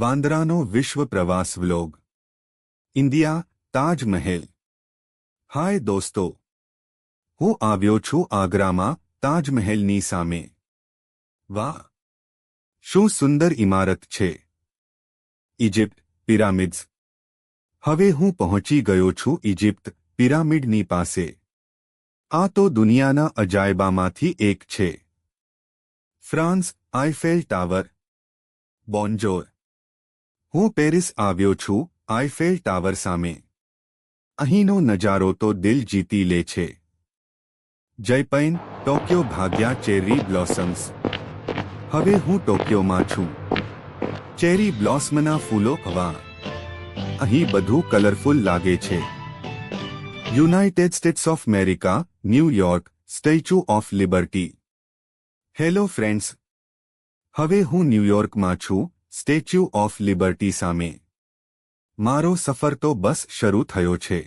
વાંદરાનો વિશ્વ પ્રવાસ vlog India Taj Mahal. હાય દોસ્તો, હું આવ્યો છું આગ્રામાં તાજમહેલની સામે। વાહ, શું સુંદર ઇમારત છે! ઇજિપ્ત પિરામિડ્સ। હવે હું પહોંચી ગયો છું ઇજિપ્ત પિરામિડની પાસે। આ તો દુનિયાના અજાયબામાંથી એક છે। France Eiffel tower. બોન્જોર, હું પેરિસ આવ્યો છું આઈફેલ ટાવર સામે। અહીંનો નજારો તો દિલ જીતી લે છે। જયપૈન ટોક્યો ભાગ્યા ચેરી બ્લોસમ્સ। હવે હું ટોક્યોમાં છું। ચેરી બ્લોસમના ફૂલો હવા। અહીં બધું કલરફુલ લાગે છે। United states of America New York statue of liberty. Hello friends, હવે હું ન્યૂયોર્કમાં છું સ્ટેચ્યુ ઓફ લિબર્ટી સામે। મારો સફર તો બસ શરૂ થયો છે।